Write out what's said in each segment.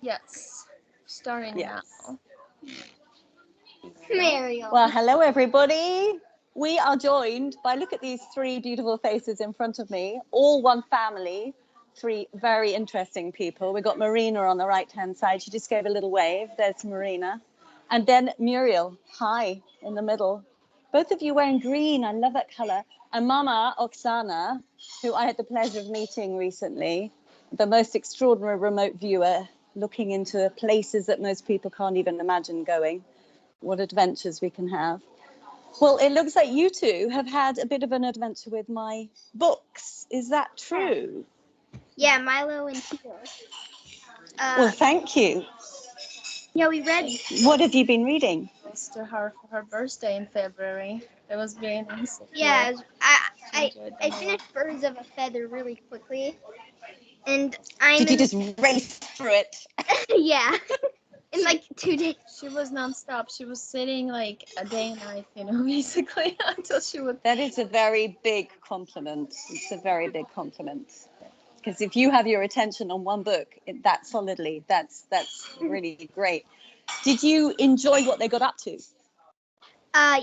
Yes. Starting Yes. now. Mariel. Well, hello, everybody. We are joined by, look at these three beautiful faces in front of me, all one family, three very interesting people. We've got Marina on the right-hand side. She just gave a little wave. There's Marina. And then Muriel, hi, in the middle. Both of you wearing green. I love that color. And Mama Oksana, who I had the pleasure of meeting recently, the most extraordinary remote viewer, looking into places that most people can't even imagine going. What adventures we can have. Well, it looks like you two have had a bit of an adventure with my books. Is that true? Yeah, Milo and Tio. Well, thank you. Yeah, we read. What have you been reading? Close to her for her birthday in February. It was very nice. Yeah, I Enjoyed them a lot. finished Birds of a Feather really quickly, and I'm Did you in, just race through it? yeah, in like 2 days. She was nonstop. She was sitting like a day and night, basically until she would. That is a very big compliment. It's a very big compliment. Because if you have your attention on one book that solidly, that's really great. Did you enjoy what they got up to?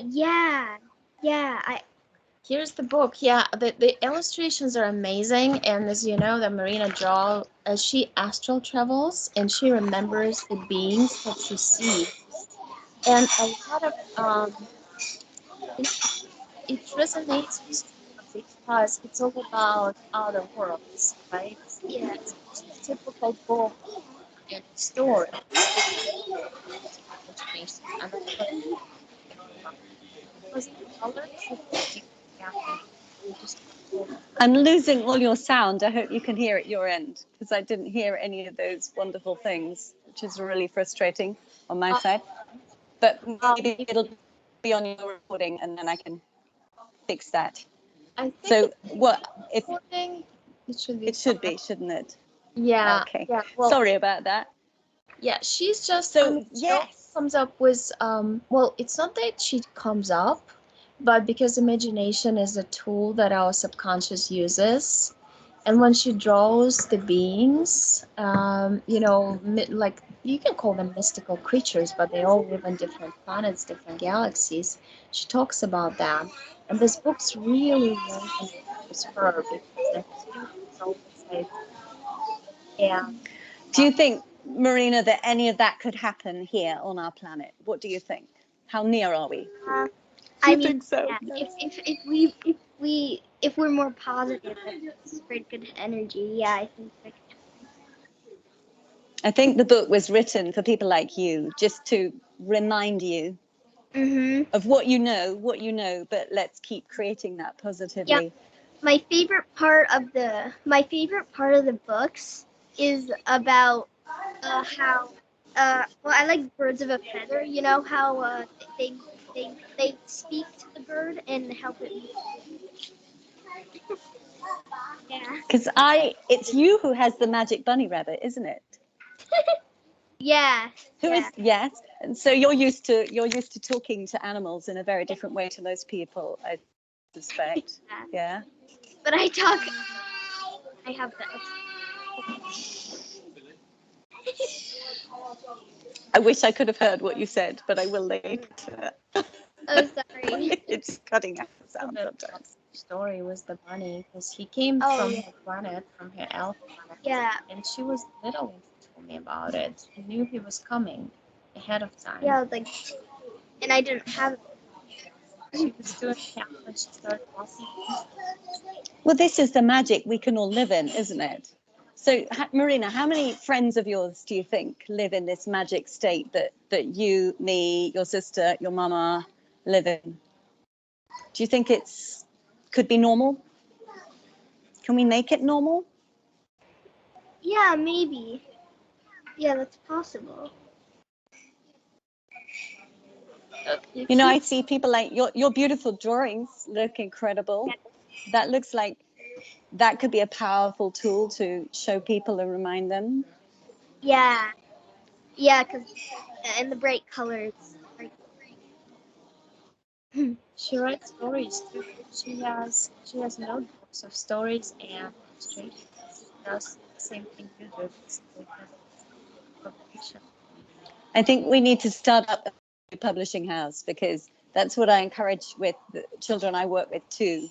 Yeah. Here's the book. Yeah, the illustrations are amazing, and as you know, that Marina draw as she astral travels, and she remembers the beings that she sees, and a lot of it resonates with me because it's all about other worlds, right? Yeah. It's a typical book and story. Imagination, and that's what I love. Because the colors are just captain. They just I'm losing all your sound. I hope you can hear at your end, because I didn't hear any of those wonderful things, which is really frustrating on my side. But maybe it'll be on your recording, and then I can fix that. I think So what if recording, it should be. it should be, shouldn't it? Yeah. Okay. Yeah. Well, Sorry about that. yeah. She's just. So She yes. comes up with. Well, it's not that she comes up, but because imagination is a tool that our subconscious uses, and when she draws the beings, like you can call them mystical creatures, but they all live on different planets, different galaxies. She talks about that, and this book's really resonates with her because the experience is always like, yeah. Do you think, Marina, that any of that could happen here on our planet? What do you think? How near are we? I mean, think so? yeah, if we're more positive and spread good energy, yeah, I think that. I think the book was written for people like you, just to remind you of what you know, but let's keep creating that positively. Yeah. My favorite part of the books is about how well, I like Birds of a Feather. You know how they they speak to the bird and help it move. Yeah. Because it's you who has the magic bunny rabbit, isn't it? Yeah. Who Yeah. is yes, and so you're used to talking to animals in a very different way to most people, I suspect. Yeah. But I talk. I have the. I wish I could have heard what you said, but I will later. Oh, sorry. It's cutting out the A sound bit sometimes. story was the bunny because he came Oh, from yeah. her planet, from her elf planet, Yeah. and she was little when she told me about it. She knew he was coming ahead of time. Yeah. Like, and I didn't have. She was doing camp when she started walking. Well, this is the magic we can all live in, isn't it? So, Marina, how many friends of yours do you think live in this magic state that you, me, your sister, your mama live in? Do you think could be normal? Can we make it normal? Yeah, maybe. Yeah, that's possible. You know, I see people like your beautiful drawings look incredible. That looks like that could be a powerful tool to show people and remind them. Yeah. Yeah, because and the bright colors. She writes stories too. She has notebooks of stories and illustrations. She does the same thing you do, basically, for I think we need to start up a publishing house, because that's what I encourage with the children I work with too.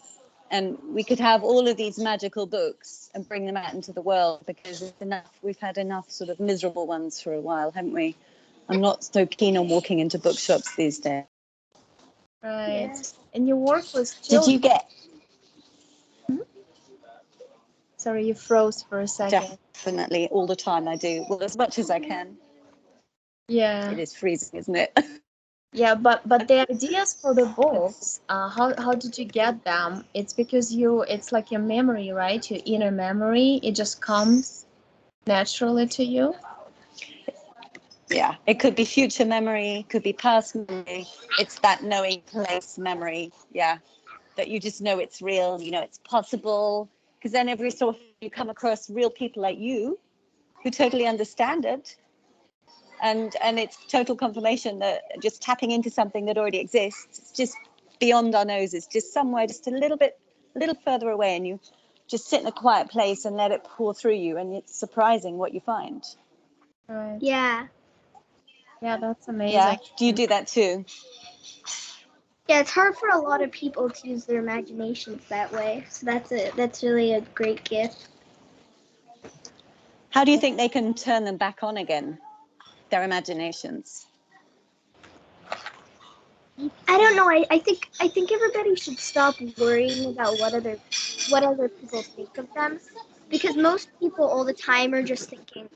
And we could have all of these magical books and bring them out into the world, because it's enough. We've had enough sort of miserable ones for a while, haven't we? I'm not so keen on walking into bookshops these days. Right. Yes. And you work with Did children. you get? Sorry, you froze for a second. Definitely, all the time I do. Well, as much as I can. Yeah. It is freezing, isn't it? Yeah, but the ideas for the books, how did you get them? It's because it's like your memory, right? Your inner memory. It just comes naturally to you. Yeah, it could be future memory, could be past memory. It's that knowing place memory. Yeah, that you just know it's real, you know it's possible. Because then every so often you come across real people like you who totally understand it. And it's total confirmation that just tapping into something that already exists, it's just beyond our noses, just somewhere, just a little further away, and you just sit in a quiet place and let it pour through you, and it's surprising what you find. Right. Yeah. Yeah, that's amazing. Yeah, do you do that too? Yeah, it's hard for a lot of people to use their imaginations that way. So that's really a great gift. How do you think they can turn them back on again, their imaginations? I don't know. I think everybody should stop worrying about what other people think of them, because most people all the time are just thinking,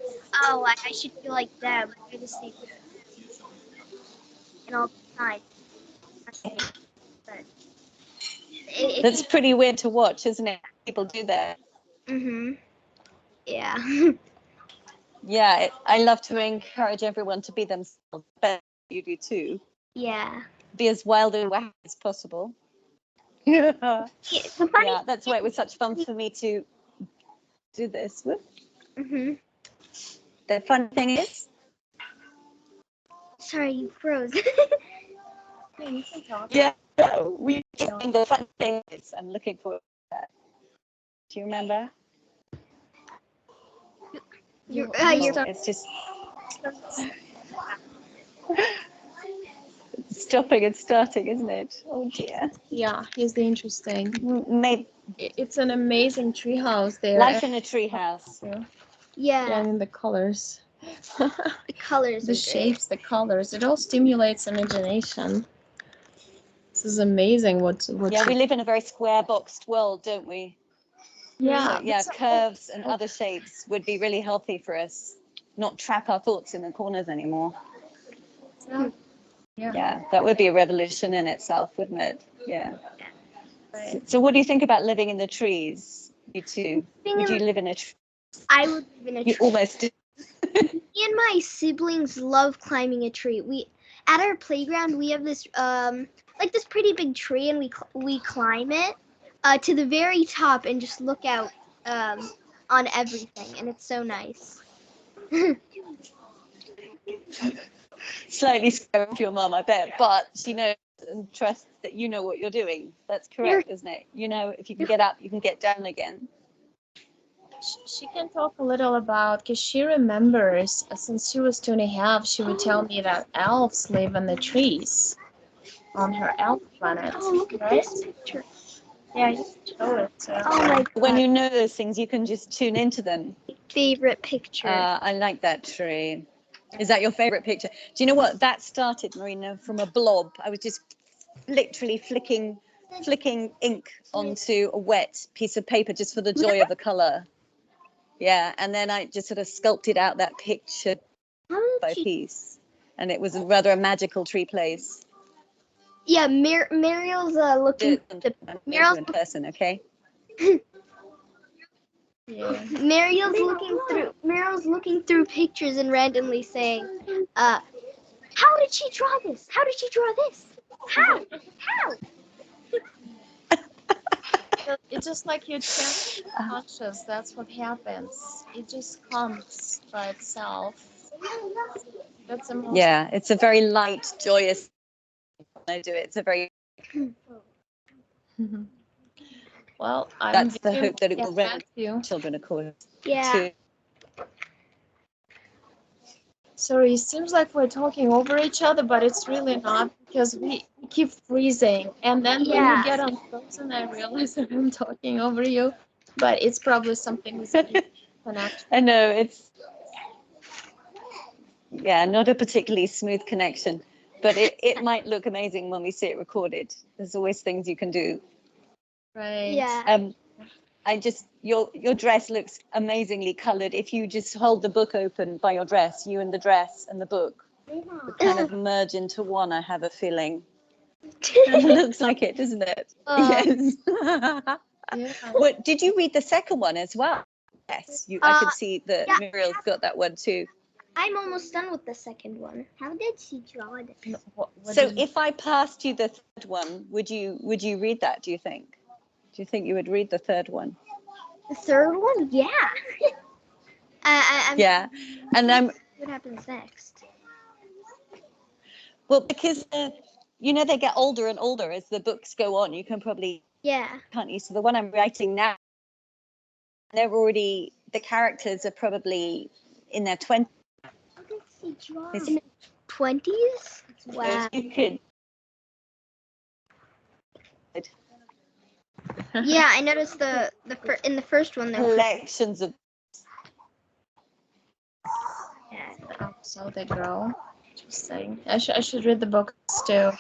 oh, I should feel like them. I just think and all the time. But That's pretty weird to watch, isn't it? People do that. Yeah. Yeah, I love to encourage everyone to be themselves, but you do too. Yeah. Be as wild and wacky as possible. Yeah. The funny. Yeah, that's why it was such fun for me to do this. Mhm. The fun thing is, Sorry, you froze. Yeah, you can talk. yeah, we the fun thing is, I'm looking forward to that. Do you remember? You're It's just stopping and starting, isn't it? Oh dear. Yeah, here's the interesting. Maybe It's an amazing treehouse there. life in a treehouse. Yeah, Yeah. I mean the colors, The colors. the shapes, the colors. It all stimulates imagination. This is amazing. What Yeah, you, we live in a very square boxed world, don't we? yeah, So, yeah, that's curves and other shapes would be really healthy for us. Not trap our thoughts in the corners anymore. yeah. Yeah, that would be a revolution in itself, wouldn't it? Yeah. Right. So what do you think about living in the trees? You too. Would you live in a tree? I would live in a You tree. almost do. Me and my siblings love climbing a tree. We at our playground we have this like this pretty big tree, and we climb it to the very top and just look out on everything, and it's so nice. Slightly scary for your mom, I bet, but she knows and trusts that you know what you're doing. That's correct, isn't it? You know, if you can get up, you can get down again. She can talk a little about, because she remembers since she was 2.5, she would tell me that elves live in the trees on her elf planet. Oh, look at right? this picture. Yeah, you can show it. Oh my When god, you know those things, you can just tune into them. favorite picture. I like that tree. Is that your favorite picture? Do you know what? That started, Marina, from a blob. I was just literally flicking ink onto a wet piece of paper just for the joy of the color. Yeah, and then I just sort of sculpted out that picture by piece, and it was rather a magical tree place. Yeah, Mariel's looking. Mariel's in person, okay? Yeah. Mariel's looking through pictures and randomly saying, how did she draw this? How did she draw this? How? It's just like your chest conscious. That's what happens. It just comes by itself. That's the most. Yeah, it's a very light, joyous. I do it. It's a very. Well, That's the hope that it will back to you. children, of course. Yeah. Sorry, it seems like we're talking over each other, but it's really not because we keep freezing. And then when you Yeah. get unfrozen, I realize that I'm talking over you. But it's probably something with the connection. I know it's not a particularly smooth connection, but it might look amazing when we see it recorded. There's always things you can do. Right. Yeah. I just your dress looks amazingly coloured. If you just hold the book open by your dress, you and the dress and the book would kind of merge into one. I have a feeling. It looks like it, doesn't it? Yes. Yeah. What did you read the second one as well? Yes, I could see that yeah. Muriel's got that one too. I'm almost done with the second one. How did she draw it? No, what So did you- if I passed you the third one, would you read that? Do you think? Do you think you would read the third one? The third one? Yeah. I'm Yeah, and what happens next? well, because they get older and older as the books go on. You can probably Yeah. can't you? So the one I'm writing now, the characters are probably in their 20s. How did she draw? In the 20s? Wow. You could. Yeah, I noticed in the first one there. Collections of. Oh, so they grow. Interesting. I should read the books too.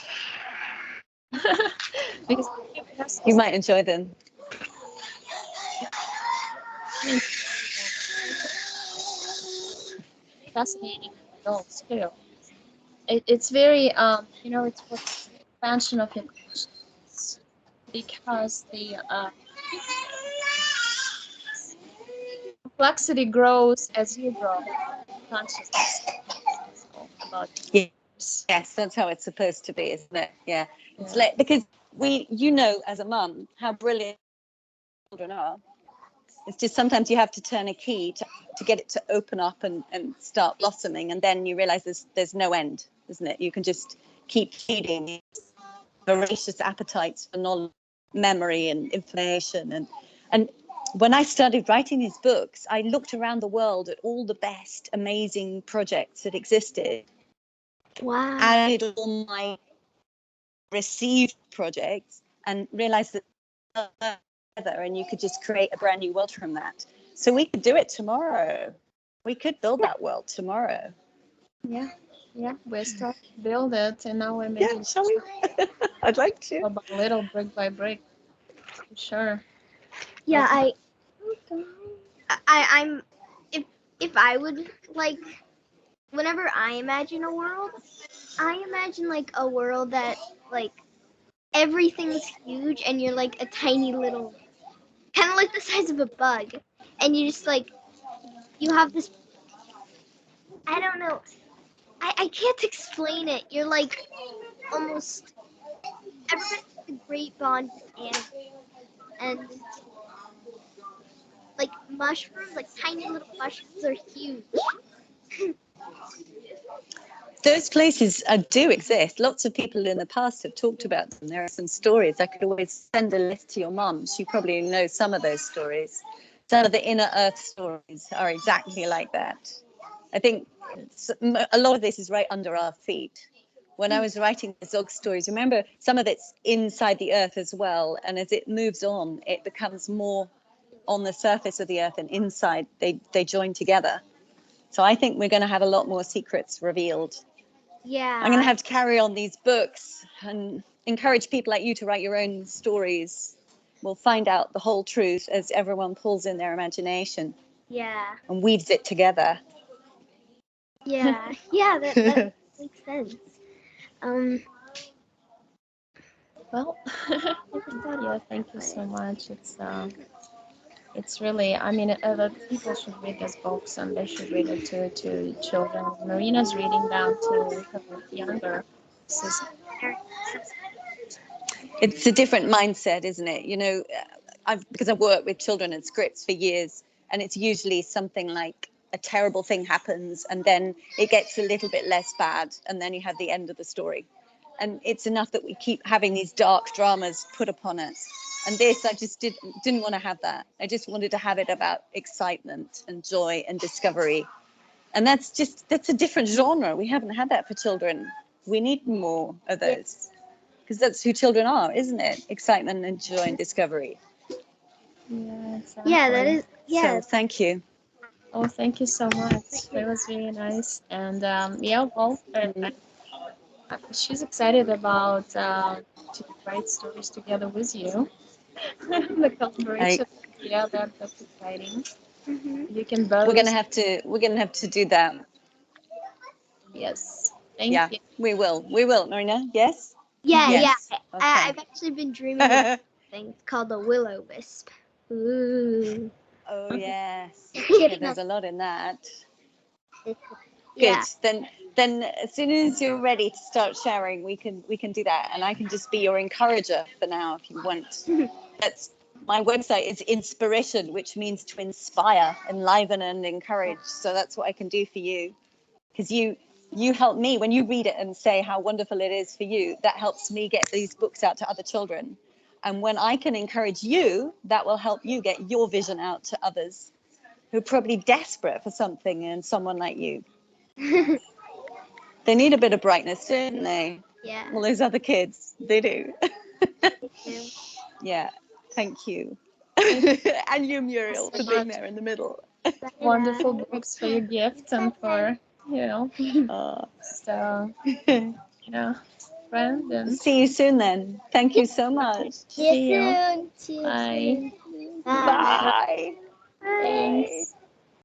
Because You might enjoy them. fascinating adults too. It's very it's for expansion of your consciousness because the complexity grows as you grow consciousness about Yes, that's how it's supposed to be, isn't it? Yeah. It's yeah. like because as a mum, how brilliant children are. It's just sometimes you have to turn a key to get it to open up and start blossoming, and then you realize there's no end, isn't it? You can just keep feeding voracious appetites for knowledge, memory, and information. And when I started writing these books, I looked around the world at all the best, amazing projects that existed. Wow. Added all my received projects and realized that together and you could just create a brand new world from that. So we could do it tomorrow. We could build that world tomorrow. Yeah, we're starting to build it, and now we're Yeah, making shall we? I'd like to. little by little, brick by brick. For sure. Yeah, I'm if I would like whenever I imagine a world, I imagine like a world that like everything's huge and you're like a tiny little kind of like the size of a bug and you just like you have this I don't know. I can't explain it. You're like almost everybody has a great bond with animals and like mushrooms, like tiny little mushrooms are huge. Those places do exist. Lots of people in the past have talked about them. There are some stories. I could always send a list to your mum. She probably knows some of those stories. Some of the inner earth stories are exactly like that. I think a lot of this is right under our feet. When I was writing the Zog stories, remember some of it's inside the earth as well. And as it moves on, it becomes more on the surface of the earth and inside they join together. So I think we're going to have a lot more secrets revealed. Yeah. I'm going to have to carry on these books and encourage people like you to write your own stories. We'll find out the whole truth as everyone pulls in their imagination. Yeah. And weaves it together. Yeah. Yeah, that makes sense. Well, yeah, thank you so much. It's really, I mean, people should read these books and they should read it to children. Marina's reading them to her younger sister. It's a different mindset, isn't it? Because I've worked with children and scripts for years, and it's usually something like a terrible thing happens and then it gets a little bit less bad and then you have the end of the story. And it's enough that we keep having these dark dramas put upon us. And this, I just didn't want to have that. I just wanted to have it about excitement and joy and discovery And that's a different genre. We haven't had that for children. We need more of those. Because that's who children are, isn't it? Excitement and joy and discovery. Yeah, exactly. Yeah, that is. Yeah. So thank you. Oh, thank you so much. That was really nice. And yeah, well, she's excited about to write stories together with you. The I, collaboration. Yeah, that's exciting. Mhm. You can we're both. gonna have to do that. Yes. Thank Yeah, you. we will, Marina. Yes. Yeah, yeah. Yes. Okay. I've actually been dreaming about something. It's called the Willow Wisp. Ooh. Oh yes. Yeah, Kidding. there's a lot in that. Good. Yeah. Then as soon as you're ready to start sharing, we can do that, and I can just be your encourager for now if you want. That's my website is inspiration, which means to inspire, enliven, and encourage. So that's what I can do for you, because you help me when you read it and say how wonderful it is for you. That helps me get these books out to other children, and when I can encourage you, that will help you get your vision out to others who are probably desperate for something and someone like you. They need a bit of brightness, don't they? Yeah. All those other kids, they do. Yeah. Yeah, thank you. Thank you And you, Muriel, so for being much. there in the middle. Wonderful books for your gift and for, Oh. so, friend and See you soon then. Thank you so much. See you see you. soon. See you Bye. soon. Bye. Bye. Bye. Bye. Thanks.